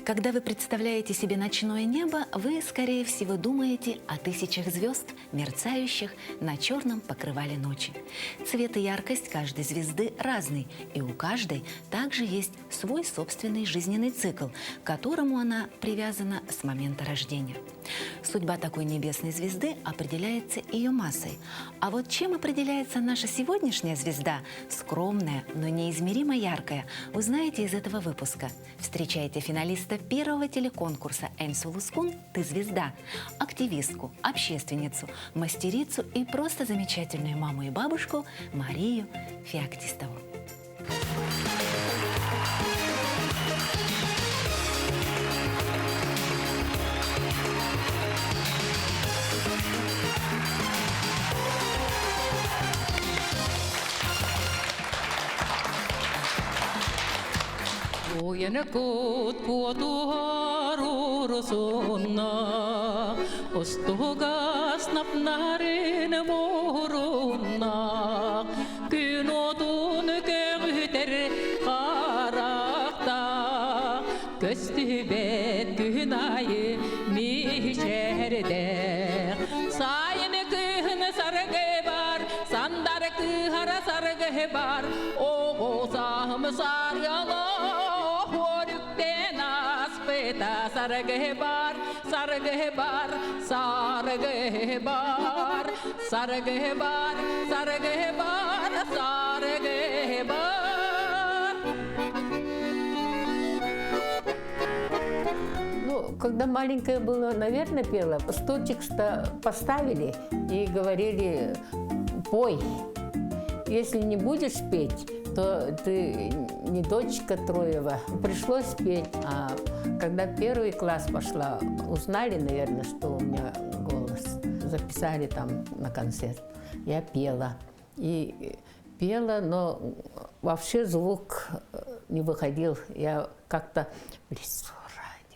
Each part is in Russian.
Когда вы представляете себе ночное небо, вы, скорее всего, думаете о тысячах звезд, мерцающих на черном покрывале ночи. Цвет и яркость каждой звезды разный, и у каждой также есть свой собственный жизненный цикл, к которому она привязана с момента рождения. Судьба такой небесной звезды определяется ее массой. А вот чем определяется наша сегодняшняя звезда, скромная, но неизмеримо яркая, узнаете из этого выпуска. Встречайте финалиста первого телеконкурса «Энсу Лускун. Ты звезда», активистку, общественницу, мастерицу и просто замечательную маму и бабушку Марию Феоктистову. Uyanakot puotuharurosonna, ostogas napnarin moronna, kynotun köyter karakta, köstübet kynayı mihşerde, sayın kyn sargı var, sandar kyhara sargı var, oğuzam saryalar. Sarghebar, sarghebar, sarghebar, sarghebar, sarghebar, sarghebar. Ну, когда маленькая была, наверное, пела, стульчик поставили и говорили: пой. Если не будешь петь, то ты не дочка Троева. Пришлось петь. А когда первый класс пошла, узнали, наверное, что у меня голос. Записали там на концерт. Я пела. И пела, но вообще звук не выходил. Я как-то в лесу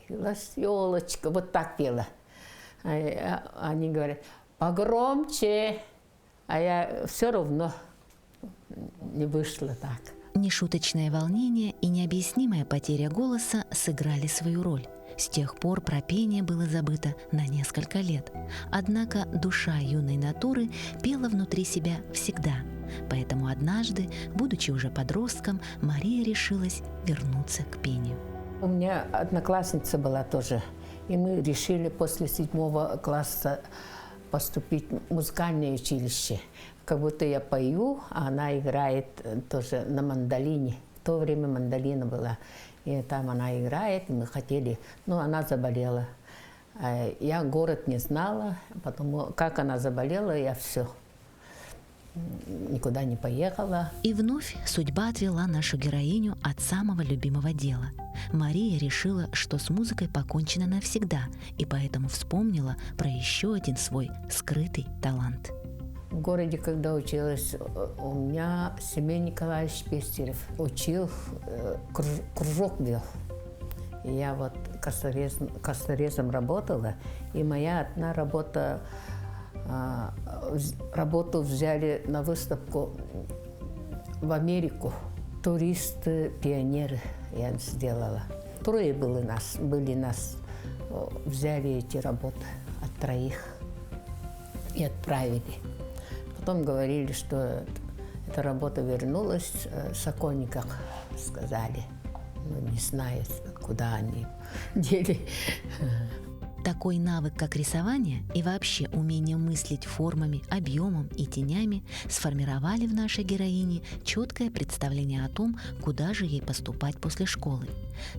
родилась, елочка, вот так пела. Они говорят: погромче. А я все равно не вышло так. Нешуточное волнение и необъяснимая потеря голоса сыграли свою роль. С тех пор про пение было забыто на несколько лет. Однако душа юной натуры пела внутри себя всегда. Поэтому однажды, будучи уже подростком, Мария решилась вернуться к пению. У меня одноклассница была тоже. И мы решили после 7 класса поступить в музыкальное училище. Как будто я пою, а она играет тоже на мандолине. В то время мандолина была. И там она играет, и мы хотели. Но она заболела. Я город не знала, потому как она заболела, я все. Никуда не поехала. И вновь судьба отвела нашу героиню от самого любимого дела. Мария решила, что с музыкой покончено навсегда, и поэтому вспомнила про еще один свой скрытый талант. В городе, когда училась, у меня Семен Николаевич Пестерев учил, кружок вел. И я вот косторезом работала, и моя одна работа, работу взяли на выставку в Америку. Туристы, пионеры я сделала. Трое были нас, взяли эти работы от 3 и отправили. Потом говорили, что эта работа вернулась, в Сокольниках сказали. Ну, не знаю, куда они дели. Такой навык, как рисование, и вообще умение мыслить формами, объемом и тенями сформировали в нашей героине четкое представление о том, куда же ей поступать после школы.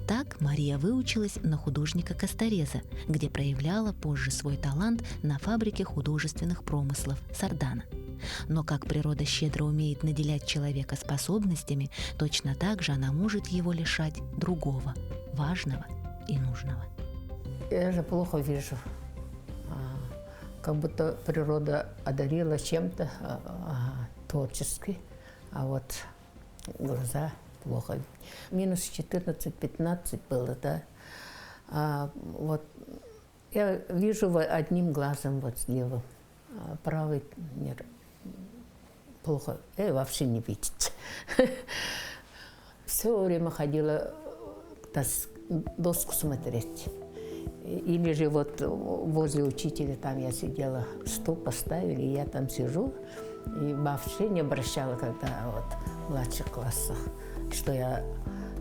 Так Мария выучилась на художника-костореза, где проявляла позже свой талант на фабрике художественных промыслов Сардана. Но как природа щедро умеет наделять человека способностями, точно так же она может его лишать другого, важного и нужного. Я же плохо вижу. Как будто природа одарила чем-то творчески, а вот глаза плохо. Минус 14-15 было, да. Вот я вижу одним глазом, вот левым, а правый нет. Плохо, вообще не видит. Все время ходила доску смотреть. Или же вот возле учителя там я сидела, стул поставили, и я там сижу, и вообще не обращала, когда вот в младших классах, что я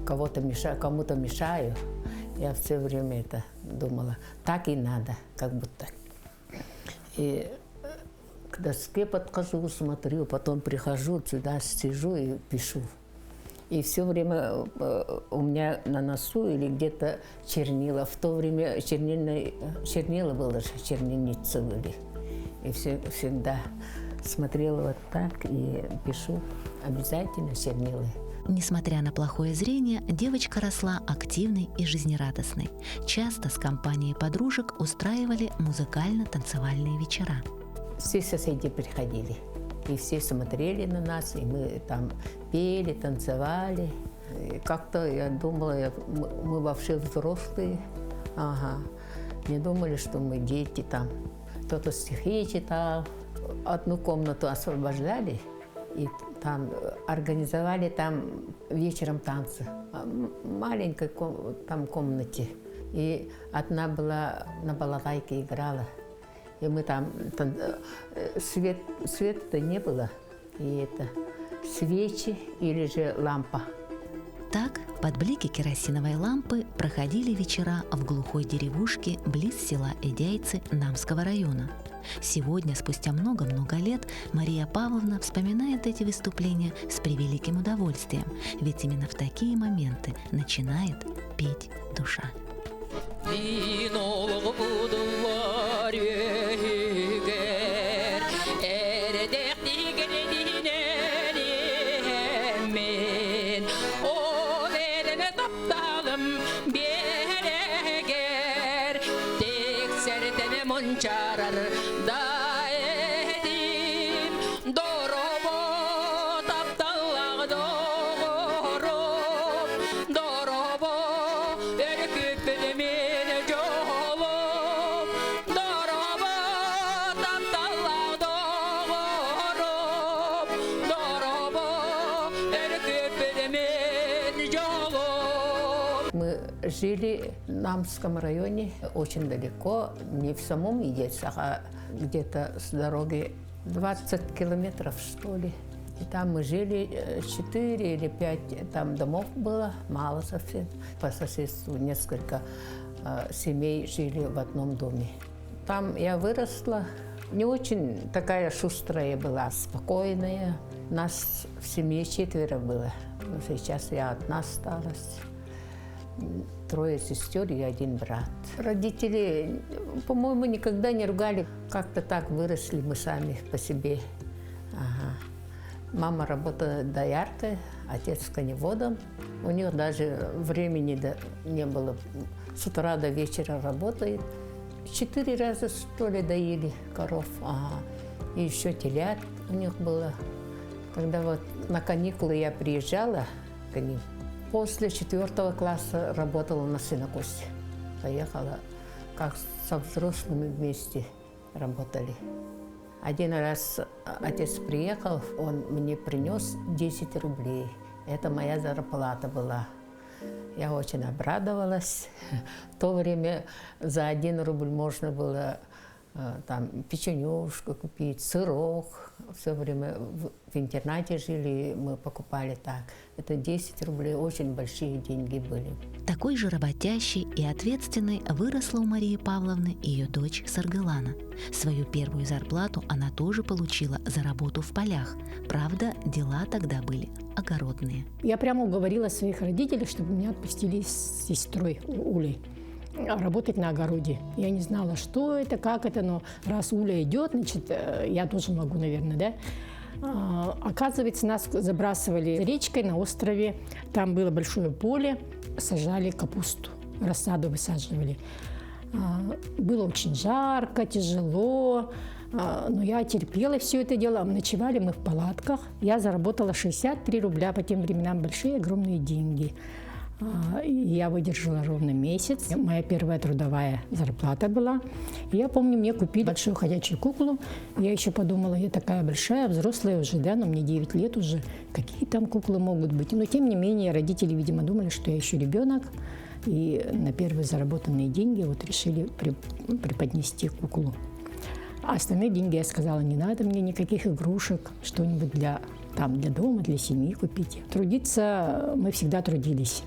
кому-то мешаю. Я все время это думала, так и надо, как будто. И к доске подхожу, смотрю, потом прихожу сюда, сижу и пишу. И все время у меня на носу или где-то чернила. В то время чернила было, чернильницы были. И всегда смотрела вот так и пишу обязательно чернилы. Несмотря на плохое зрение, девочка росла активной и жизнерадостной. Часто с компанией подружек устраивали музыкально-танцевальные вечера. Все соседи приходили, и все смотрели на нас, и мы там пели, танцевали. И как-то я думала, мы вообще взрослые. Ага. Не думали, что мы дети там. Кто-то стихи читал. Одну комнату освобождали, и там организовали там вечером танцы. В маленькой там комнате. И одна была на балалайке играла. И мы там света не было. И это свечи или же лампа. Так, под блики керосиновой лампы проходили вечера в глухой деревушке близ села Эдяйцы Намского района. Сегодня, спустя много-много лет, Мария Павловна вспоминает эти выступления с превеликим удовольствием, ведь именно в такие моменты начинает петь душа. Çarar da edim dorobo taptalak dorobo erkek bedemin jolop dorobo taptalak dorobo erkek bedemin jolop. Мы жили в Намском районе, очень далеко, не в самом Эдяйце, а где-то с дороги 20 километров, что ли. И там мы жили 4 или 5 там домов было, мало совсем. По соседству несколько семей жили в одном доме. Там я выросла, не очень такая шустрая была, спокойная. Нас в семье 4 было, но сейчас я одна осталась. 3 сестер и 1 брат. Родители, по-моему, никогда не ругали. Как-то так выросли мы сами по себе. Ага. Мама работала дояркой, отец коневодом. У нее даже времени не было. С утра до вечера работает. 4 раза, что ли, доили коров. Ага. И еще телят у них было. Когда вот на каникулы я приезжала к ним, после 4 класса работала на сенокосе. Поехала, как со взрослыми вместе работали. Один раз отец приехал, он мне принес 10 рублей. Это моя зарплата была. Я очень обрадовалась. В то время за 1 рубль можно было там печенюшку купить, сырок. Все время в интернате жили, мы покупали так. Это 10 рублей, очень большие деньги были. Такой же работящей и ответственной выросла у Марии Павловны ее дочь Саргылана. Свою первую зарплату она тоже получила за работу в полях. Правда, дела тогда были огородные. Я прямо уговорила своих родителей, чтобы меня отпустили с сестрой Улей работать на огороде. Я не знала, что это, как это, но раз Уля идет, значит, я тоже могу, наверное, да? Оказывается, нас забрасывали речкой на острове. Там было большое поле, сажали капусту, рассаду высаживали. Было очень жарко, тяжело, но я терпела все это дело. Ночевали мы в палатках. Я заработала 63 рубля, по тем временам большие, огромные деньги. Я выдержала ровно месяц. Моя первая трудовая зарплата была. И я помню, мне купили большую ходячую куклу. Я еще подумала, я такая большая, взрослая уже, да, но мне 9 лет уже. Какие там куклы могут быть? Но тем не менее, родители, видимо, думали, что я еще ребенок. И на первые заработанные деньги вот решили преподнести куклу. А остальные деньги я сказала, не надо мне никаких игрушек, что-нибудь для дома, для семьи купите. Трудиться мы всегда трудились.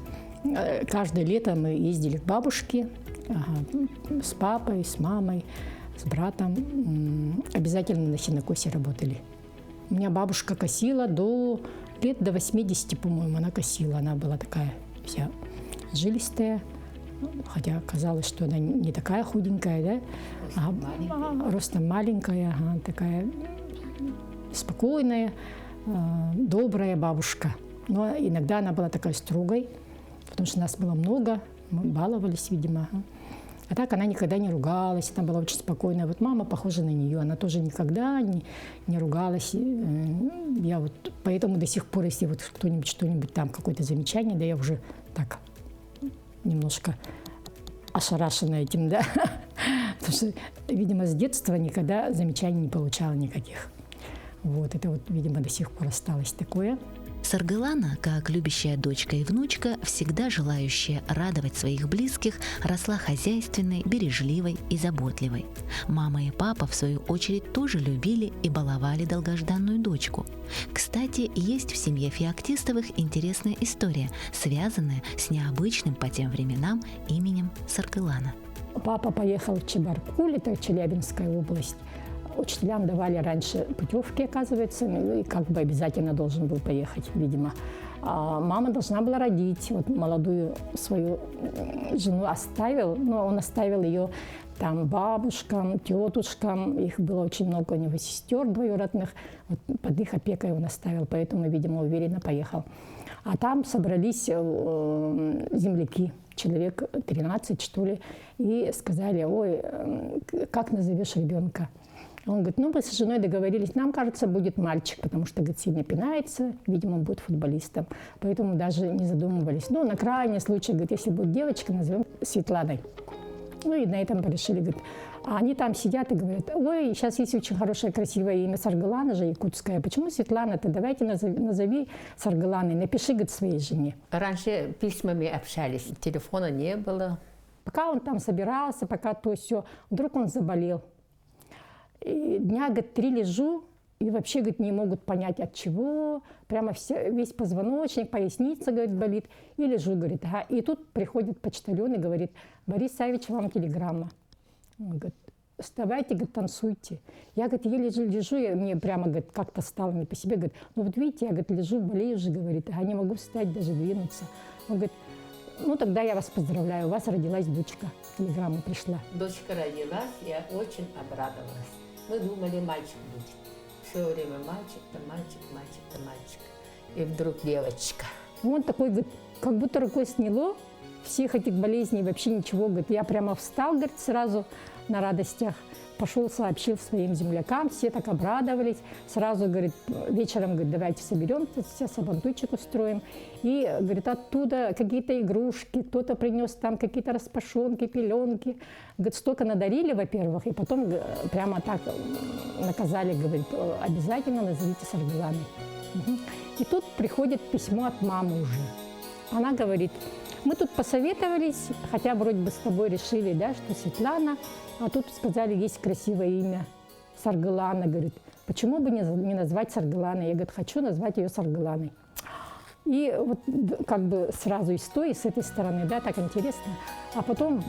Каждое лето мы ездили к бабушке с папой, с мамой, с братом. Обязательно на сенокосе работали. У меня бабушка косила до 80, по-моему, она косила. Она была такая вся жилистая, хотя казалось, что она не такая худенькая, да? Ростом маленькая, такая спокойная, добрая бабушка. Но иногда она была такая строгой, потому что нас было много, мы баловались, видимо. А так она никогда не ругалась, она была очень спокойная. Вот мама похожа на нее, она тоже никогда не ругалась. Я вот поэтому до сих пор, если вот кто-нибудь что-нибудь там, какое-то замечание, да я уже так немножко ошарашена этим, да. Потому что, видимо, с детства никогда замечаний не получала никаких. Вот, это вот, видимо, до сих пор осталось такое. Саргылана, как любящая дочка и внучка, всегда желающая радовать своих близких, росла хозяйственной, бережливой и заботливой. Мама и папа, в свою очередь, тоже любили и баловали долгожданную дочку. Кстати, есть в семье Феоктистовых интересная история, связанная с необычным по тем временам именем Саргылана. Папа поехал в Чебаркуль, это Челябинская область. Учителям давали раньше путевки, оказывается, и как бы обязательно должен был поехать, видимо. А мама должна была родить. Вот молодую свою жену оставил, но он оставил ее там бабушкам, тетушкам. Их было очень много у него сестер двоюродных. Вот под их опекой он оставил, поэтому, видимо, уверенно поехал. А там собрались земляки, человек 13, что ли, и сказали: ой, как назовешь ребенка? Он говорит: ну, мы с женой договорились, нам кажется, будет мальчик, потому что, говорит, сильно пинается, видимо, будет футболистом. Поэтому даже не задумывались. Ну, на крайний случай, говорит, если будет девочка, назовем Светланой. Ну, и на этом порешили, говорит. А они там сидят и говорят: ой, сейчас есть очень хорошее, красивое имя Саргылана же, якутское. Почему Светлана-то? Давайте назови Саргыланой, напиши, говорит, своей жене. Раньше письмами общались, телефона не было. Пока он там собирался, пока то все, вдруг он заболел. И дня, говорит, 3 лежу, и вообще, говорит, не могут понять, от чего. Прямо весь позвоночник, поясница, говорит, болит. И лежу, говорит. Ага. И тут приходит почтальон и говорит: Борис Савич, вам телеграмма. Он говорит: вставайте, говорит, танцуйте. Я, говорит, еле лежу, и мне прямо, говорит, как-то стало не по себе. Говорит: ну вот видите, я, говорит, лежу, болею же, говорит, а не могу встать, даже двинуться. Он говорит: ну тогда я вас поздравляю, у вас родилась дочка. Телеграмма пришла. Дочка родилась, я очень обрадовалась. Мы думали, мальчик будет. Все время мальчик, да мальчик, мальчик, да мальчик. И вдруг девочка. Он такой, говорит, как будто рукой сняло всех этих болезней, вообще ничего. Говорит, я прямо встал, говорит, сразу на радостях. Пошел, сообщил своим землякам, все так обрадовались. Сразу, говорит, вечером, говорит, давайте соберемся, все сабантуйчик устроим. И, говорит, оттуда какие-то игрушки, кто-то принес там какие-то распашонки, пеленки. Говорит, столько надарили, во-первых, и потом прямо так наказали, говорит, обязательно назовите Саргыланой. И тут приходит письмо от мамы уже. Она говорит: мы тут посоветовались, хотя вроде бы с тобой решили, да, что Светлана, а тут сказали, есть красивое имя Саргылана, говорит, почему бы не назвать Саргыланой? Я, говорит, хочу назвать ее Саргыланой. И вот как бы сразу и с той, и с этой стороны, да, так интересно. А потом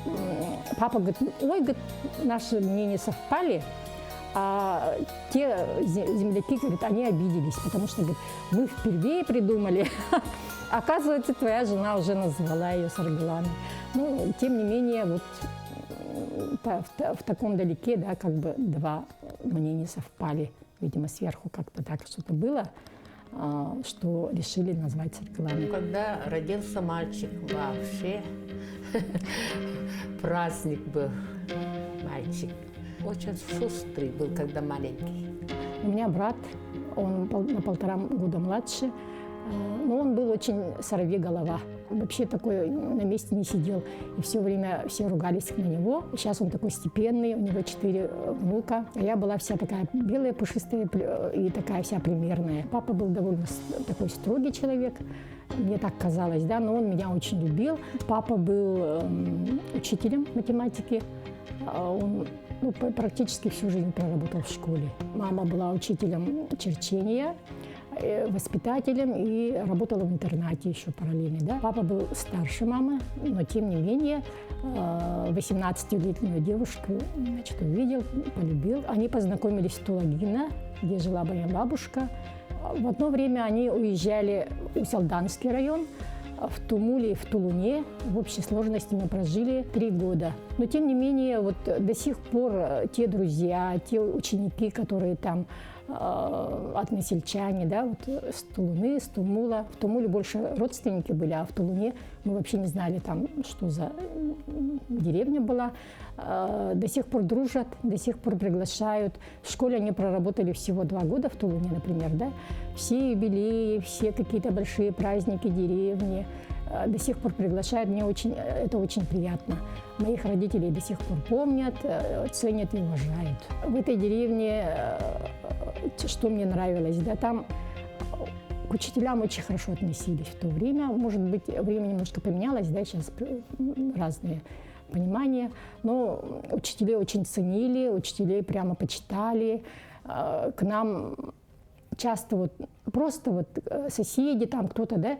папа говорит: ой, говорит, наши мнения совпали, а те земляки, говорит, они обиделись, потому что, говорит, мы впервые придумали. Оказывается, твоя жена уже назвала ее Саргыланой. Ну, тем не менее, вот в таком далеке, да, как бы два мнения совпали. Видимо, сверху как-то так что-то было, что решили назвать Саргыланой. Когда родился мальчик, вообще праздник был. Мальчик очень шустрый был, когда маленький. У меня брат, он на 1,5 года младше. Но он был очень сорвиголова. Вообще такой на месте не сидел. И все время все ругались на него. Сейчас он такой степенный, у него 4 внука. А я была вся такая белая, пушистая и такая вся примерная. Папа был довольно такой строгий человек. Мне так казалось, да, но он меня очень любил. Папа был учителем математики. Он практически всю жизнь проработал в школе. Мама была учителем черчения, воспитателем и работала в интернате еще параллельно. Да? Папа был старше мамы, но тем не менее 18-летнюю девушку, значит, увидел, полюбил. Они познакомились в Тулагино, где жила моя бабушка. В одно время они уезжали в Салданский район, в Тумуле и в Тулуне. В общей сложности мы прожили 3 года. Но тем не менее, вот до сих пор те друзья, те ученики, которые там односельчане, да, вот с Тулуны, с Тумула. В Тумуле больше родственники были, а в Тулуне мы вообще не знали там, что за деревня была. До сих пор дружат, до сих пор приглашают. В школе они проработали всего 2 года в Тулуне, например, да. Все юбилеи, все какие-то большие праздники деревни до сих пор приглашают. Мне это очень приятно. Моих родителей до сих пор помнят, ценят и уважают. В этой деревне, что мне нравилось, да, там к учителям очень хорошо относились в то время. Может быть, время немножко поменялось, да, сейчас разные понимания, но учителей очень ценили, учителей прямо почитали. К нам часто вот просто вот соседи, там кто-то, да,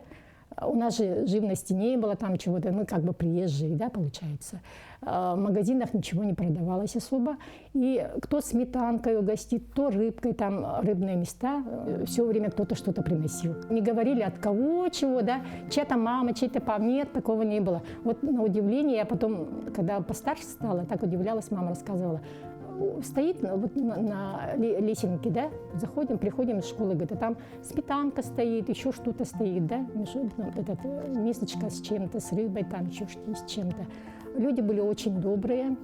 у нас же живности не было, там чего-то, мы как бы приезжие, да, получается. В магазинах ничего не продавалось особо. И кто сметанкой угостит, то рыбкой, там рыбные места, все время кто-то что-то приносил. Не говорили от кого, чего, да, чья-то мама, чей-то папа, нет, такого не было. Вот на удивление, я потом, когда постарше стала, так удивлялась, мама рассказывала, стоит вот на лесенке, да, заходим, приходим из школы, говорит, а там сметанка стоит, еще что-то стоит, да, мисочка с чем-то, с рыбой, там еще с чем-то. Люди были очень добрые,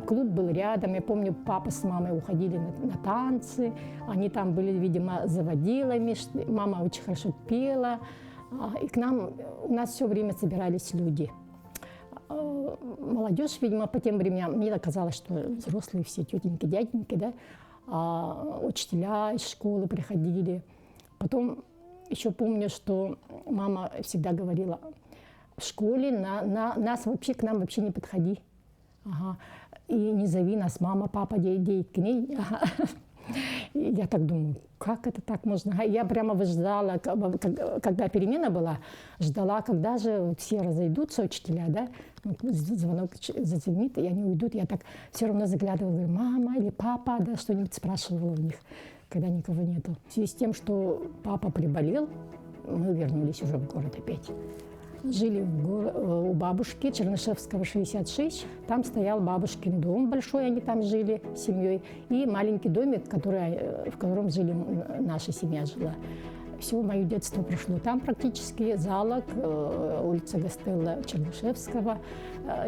клуб был рядом, я помню, папа с мамой уходили на танцы, они там были, видимо, заводилами, мама очень хорошо пела, и у нас все время собирались люди. Молодежь, видимо, по тем временам, мне казалось, что взрослые все, тетеньки, дяденьки, да, учителя из школы приходили. Потом еще помню, что мама всегда говорила, в школе нас вообще, к нам вообще не подходи. Ага. И не зови нас мама, папа, детки. Ага. И я так думаю, как это так можно? Я прямо ждала, когда перемена была, ждала, когда же все разойдутся, учителя, да, звонок зазвенит, и они уйдут. Я так все равно заглядывала, говорю, мама или папа, да, что-нибудь спрашивала у них, когда никого нету. В связи с тем, что папа приболел, мы вернулись уже в город опять. Жили у бабушки Чернышевского, 66. Там стоял бабушкин дом большой, они там жили с семьей. И маленький домик, в котором жили, наша семья жила. Все мое детство прошло там практически. Залог, улица Гастелла Чернышевского,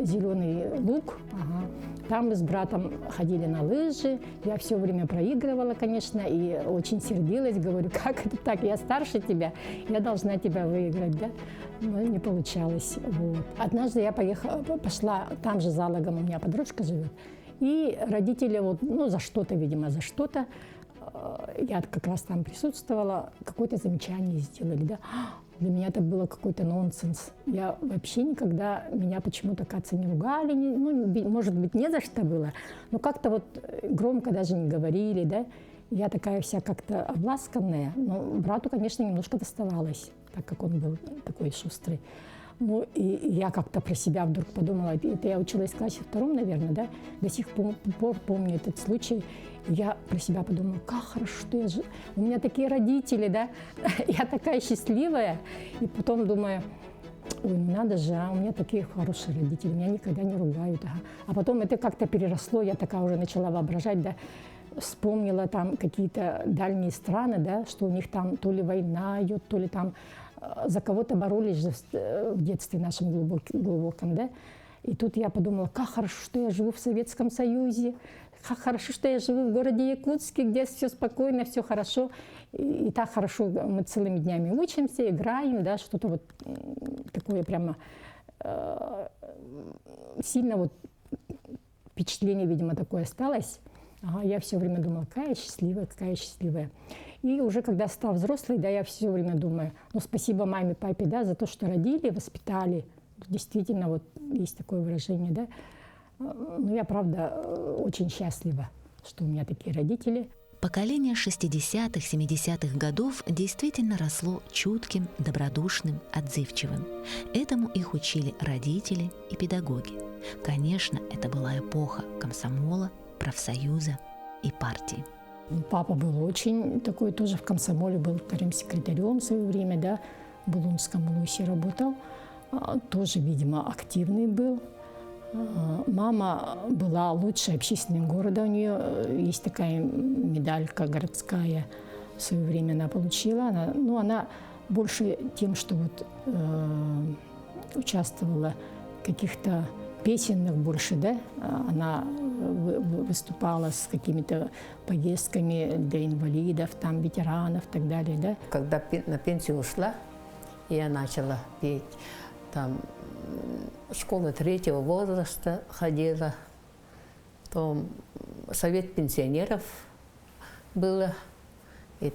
Зеленый луг. Ага. Там мы с братом ходили на лыжи. Я все время проигрывала, конечно, и очень сердилась. Говорю, как это так? Я старше тебя, я должна тебя выиграть, да? Но не получалось. Вот. Однажды я пошла, там же за Залогом у меня подружка живет, и родители, вот, за что-то, видимо, за что-то, я как раз там присутствовала, какое-то замечание сделали, да. Для меня это было какой-то нонсенс. Я вообще никогда, меня почему-то, кажется, не ругали, может быть, не за что было, но как-то вот громко даже не говорили, да. Я такая вся как-то обласканная, но брату, конечно, немножко доставалось, так как он был такой шустрый. Ну, и я как-то про себя вдруг подумала, это я училась в классе 2, наверное, да, до сих пор помню этот случай. Я про себя подумала, как хорошо, что у меня такие родители, да, я такая счастливая. И потом думаю, ой, надо же, у меня такие хорошие родители, меня никогда не ругают. Ага. А потом это как-то переросло, я такая уже начала воображать, да, вспомнила там какие-то дальние страны, да, что у них там то ли война идет, то ли там за кого-то боролись в детстве нашем глубоком, да. И тут я подумала, как хорошо, что я живу в Советском Союзе, как хорошо, что я живу в городе Якутске, где все спокойно, все хорошо. И так хорошо мы целыми днями учимся, играем, да, что-то вот такое прямо сильно вот впечатление, видимо, такое осталось. Ага, я все время думала, какая счастливая, какая счастливая. И уже когда стала взрослой, да, я все время думаю, ну, спасибо маме, папе, да, за то, что родили, воспитали. Действительно, вот есть такое выражение, да. Ну, я, правда, очень счастлива, что у меня такие родители. Поколение 60-х, 70-х годов действительно росло чутким, добродушным, отзывчивым. Этому их учили родители и педагоги. Конечно, это была эпоха комсомола, профсоюза и партии. Папа был очень такой, тоже в комсомоле, был вторым секретарем в свое время, да, в Булунском Лусе работал. Тоже, видимо, активный был. Мама была лучшей общественным городом, у нее есть такая медалька городская, в свое время она получила. Она больше тем, что вот, участвовала в каких-то песенных больше, да, она выступала с какими-то поездками для инвалидов, там, ветеранов и так далее, да. Когда на пенсию ушла, я начала петь. Там школа 3-го возраста ходила, потом совет пенсионеров было, и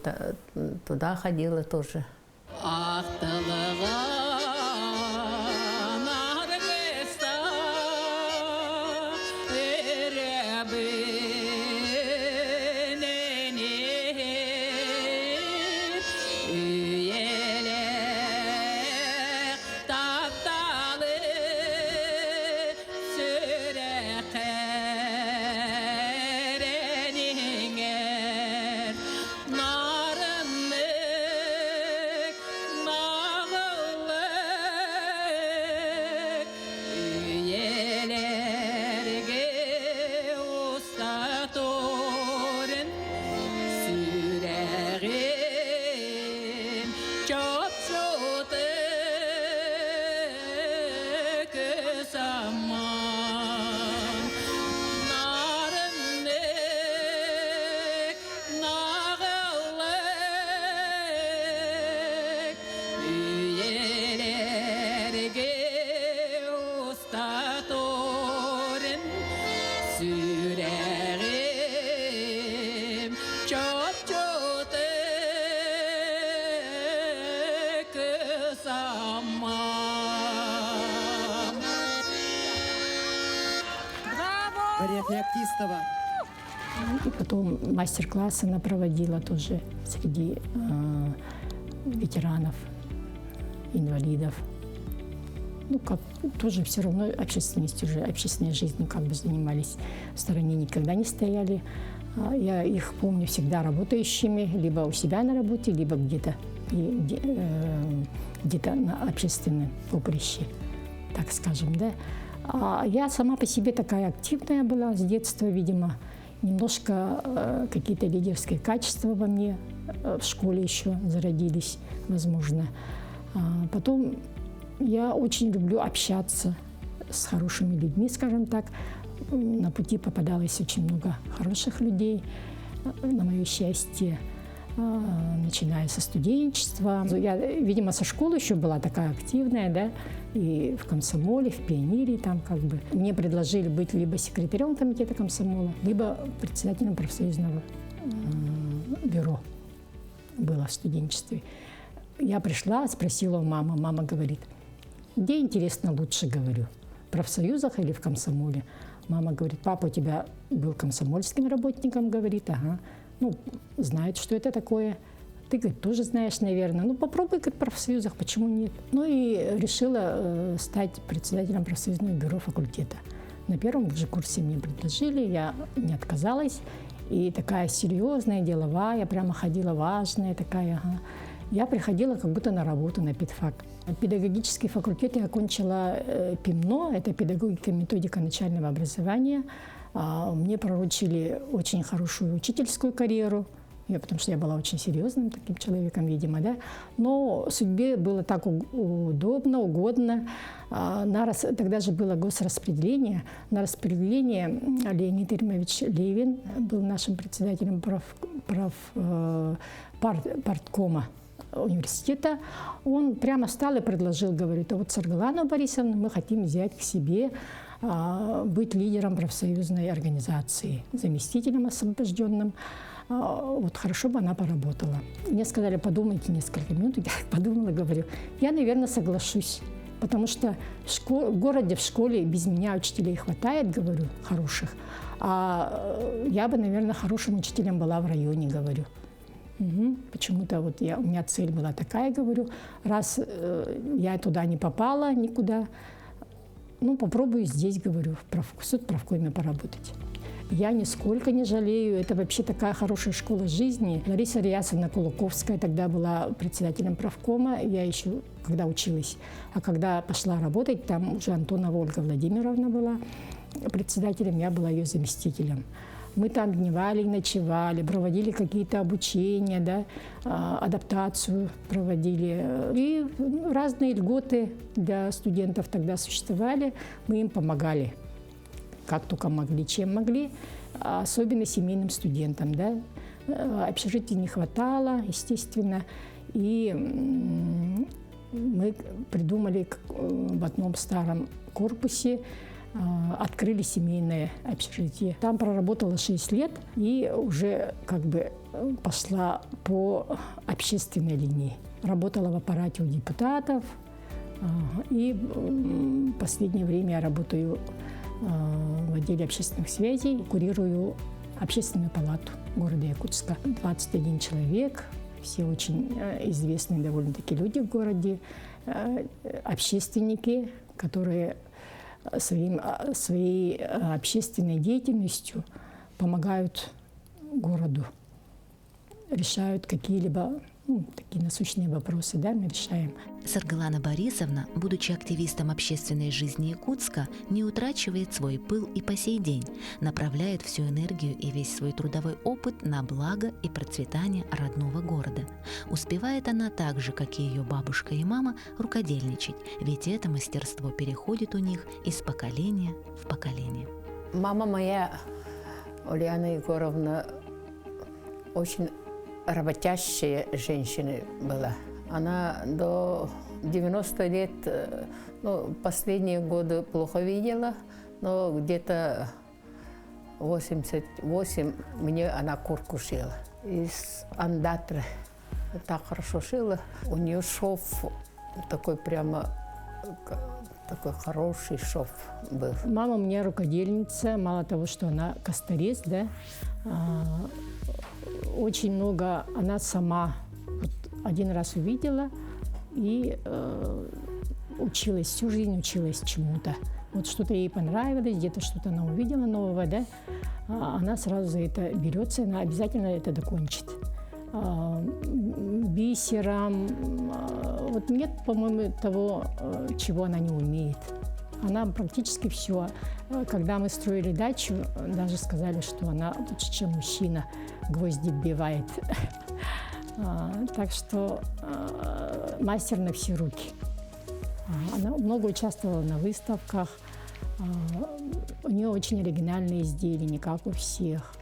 туда ходила тоже. Мария Феоктистова. И потом мастер-классы она проводила тоже среди ветеранов, инвалидов. Ну, как тоже все равно общественностью, уже общественной жизнью как бы занимались. В стороне никогда не стояли. Я их помню всегда работающими, либо у себя на работе, либо где-то на общественном поприще, так скажем, да. А я сама по себе такая активная была с детства, видимо. Немножко какие-то лидерские качества во мне в школе еще зародились, возможно. Потом я очень люблю общаться с хорошими людьми, скажем так. На пути попадалось очень много хороших людей, на мое счастье, начиная со студенчества. Я, видимо, со школы еще была такая активная, да, и в комсомоле, в пионере там как бы. Мне предложили быть либо секретарем комитета комсомола, либо председателем профсоюзного бюро было в студенчестве. Я пришла, спросила у мамы, мама говорит, где, интересно, лучше, говорю, в профсоюзах или в комсомоле? Мама говорит, папа у тебя был комсомольским работником, говорит, ага, ну, знает, что это такое. Ты, говорит, тоже знаешь, наверное. Ну, попробуй, говорит, в профсоюзах, почему нет? Ну, и решила стать председателем профсоюзного бюро факультета. На первом же курсе мне предложили, я не отказалась. И такая серьезная, деловая, прямо ходила важная такая, ага. Я приходила как будто на работу, на педфак. Педагогический факультет я окончила ПИМНО, это педагогика и методика начального образования. Мне пророчили очень хорошую учительскую карьеру, потому что я была очень серьезным таким человеком, видимо, да. Но судьбе было так удобно, угодно. Тогда же было госраспределение. На распределение Леонид Ильич Левин был нашим председателем парткома университета. Он прямо встал и предложил, говорит, а вот Саргалану Борисовну мы хотим взять к себе быть лидером профсоюзной организации, заместителем освобожденным. Вот хорошо бы она поработала. Мне сказали, подумайте несколько минут. Я подумала, говорю, я, наверное, соглашусь. Потому что в городе, в школе без меня учителей хватает, говорю, хороших. А я бы, наверное, хорошим учителем была в районе, говорю. Почему-то вот у меня цель была такая, говорю, раз я туда не попала никуда, ну, попробую здесь, говорю, в соцправкоме поработать. Я нисколько не жалею. Это вообще такая хорошая школа жизни. Лариса Риясовна Кулаковская тогда была председателем правкома. Я еще когда училась. А когда пошла работать, там уже Антонова Ольга Владимировна была председателем, я была ее заместителем. Мы там дневали, ночевали, проводили какие-то обучения, да, адаптацию проводили. И разные льготы для студентов тогда существовали. Мы им помогали. Как только могли, чем могли, особенно семейным студентам. Да? Общежития не хватало, естественно, и мы придумали в одном старом корпусе, открыли семейное общежитие. Там проработала 6 лет и уже как бы пошла по общественной линии. Работала в аппарате у депутатов, и в последнее время я работаю в отделе общественных связей, курирую общественную палату города Якутска. 21 человек, все очень известные довольно-таки люди в городе, общественники, которые своей общественной деятельностью помогают городу, решают какие-либо такие насущные вопросы, да, мы решаем. Саргалана Борисовна, будучи активистом общественной жизни Якутска, не утрачивает свой пыл и по сей день, направляет всю энергию и весь свой трудовой опыт на благо и процветание родного города. Успевает она так же, как и ее бабушка и мама, рукодельничать, ведь это мастерство переходит у них из поколения в поколение. Мама моя, Ульяна Егоровна, очень работящая женщина была. Она до 90 лет, ну, последние годы плохо видела, но где-то 88 мне она куртку шила. Из андатры так хорошо шила. У нее шов такой прямо, такой хороший шов был. Мама у меня рукодельница, мало того, что она косторез, да, очень много она сама вот один раз увидела и училась, всю жизнь училась чему-то. Вот что-то ей понравилось, где-то что-то она увидела нового, да, она сразу за это берется, она обязательно это докончит. Бисером, вот нет, по-моему, того, чего она не умеет. Она практически все. Когда мы строили дачу, даже сказали, что она лучше, чем мужчина, гвозди вбивает. Так что мастер на все руки. Она много участвовала на выставках. У нее очень оригинальные изделия, не как у всех.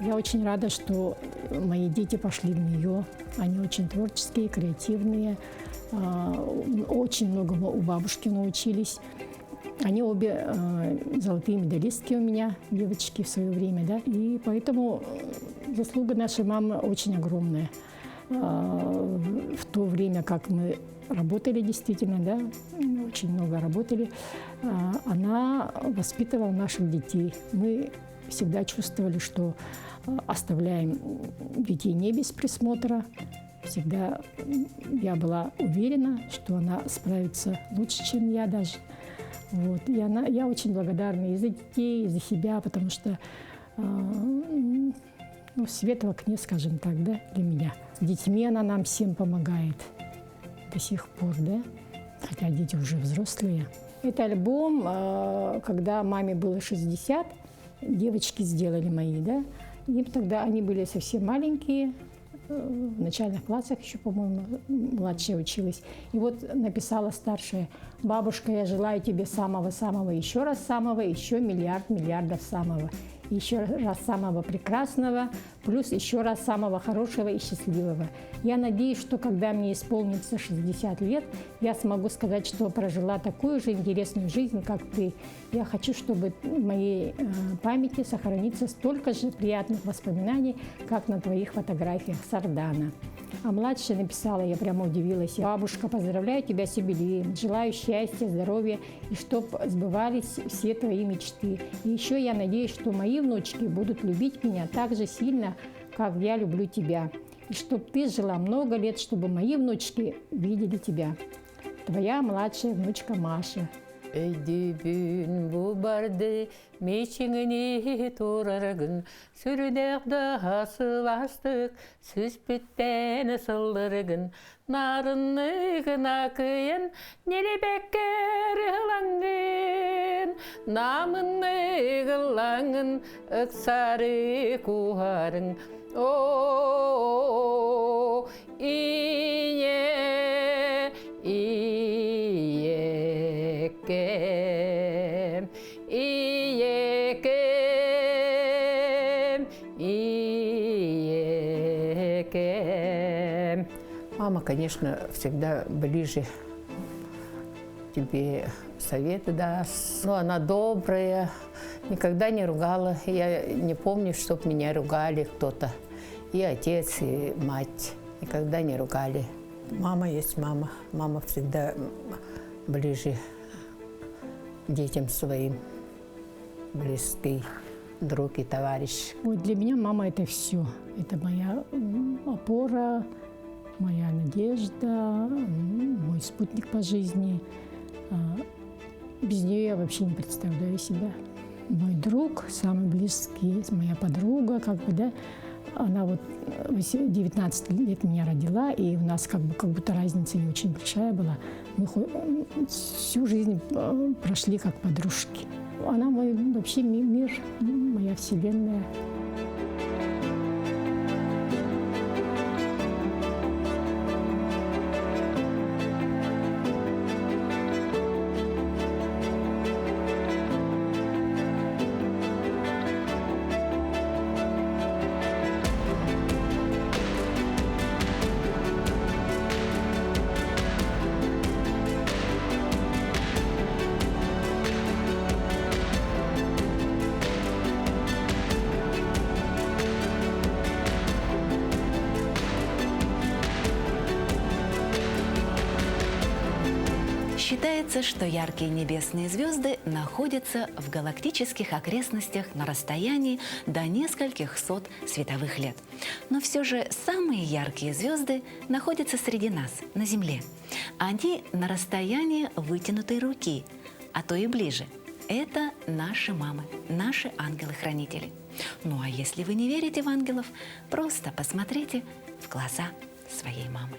Я очень рада, что мои дети пошли в нее. Они очень творческие, креативные, очень многому у бабушки научились. Они обе золотые медалистки у меня, девочки, в свое время, да. И поэтому заслуга нашей мамы очень огромная. В то время, как мы работали действительно, да, очень много работали, она воспитывала наших детей. Мы всегда чувствовали, что оставляем детей не без присмотра. Всегда я была уверена, что она справится лучше, чем я даже. Вот. Я очень благодарна и за детей, и за себя, потому что свет в окне, скажем так, да, для меня. С детьми она нам всем помогает до сих пор, да, хотя дети уже взрослые. Это альбом, когда маме было 60, девочки сделали мои, да, и тогда они были совсем маленькие, в начальных классах еще, по-моему, младшая училась. И вот написала старшая: «Бабушка, я желаю тебе самого-самого, еще раз самого, еще миллиардов самого. Еще раз самого прекрасного, плюс еще раз самого хорошего и счастливого. Я надеюсь, что когда мне исполнится 60 лет, я смогу сказать, что прожила такую же интересную жизнь, как ты. Я хочу, чтобы в моей памяти сохранится столько же приятных воспоминаний, как на твоих фотографиях с Ордана». А младшая написала, я прямо удивилась: «Бабушка, поздравляю тебя с юбилеем, желаю счастья, здоровья и чтоб сбывались все твои мечты. И еще я надеюсь, что мои внучки будут любить меня так же сильно, как я люблю тебя. И чтоб ты жила много лет, чтобы мои внучки видели тебя. Твоя младшая внучка Маша». Өйдүбүн бу барды мечиңини тураргын сүрүнөкдө асыластык сүзбүттен сылдыргын нарынныгын акыйын нелебеккер ылаңын намынны кылаңын ыксары куарың о ие иекем иекем иекем. Мама, конечно, всегда ближе тебе советы даст. Но она добрая, никогда не ругала. Я не помню, чтоб меня ругали кто-то. И отец, и мать никогда не ругали. Мама есть мама. Мама всегда ближе детям своим, близкий друг и товарищ. Вот для меня мама – это все. Это моя опора, моя надежда, мой спутник по жизни. Без нее я вообще не представляю себя. Мой друг, самый близкий, моя подруга, как бы, да, она вот 19 лет меня родила, и у нас как будто разница не очень большая была. Мы всю жизнь прошли как подружки. Она мой вообще мир, моя вселенная. Считается, что яркие небесные звезды находятся в галактических окрестностях на расстоянии до нескольких сот световых лет. Но все же самые яркие звезды находятся среди нас, на Земле. Они на расстоянии вытянутой руки, а то и ближе. Это наши мамы, наши ангелы-хранители. Ну а если вы не верите в ангелов, просто посмотрите в глаза своей мамы.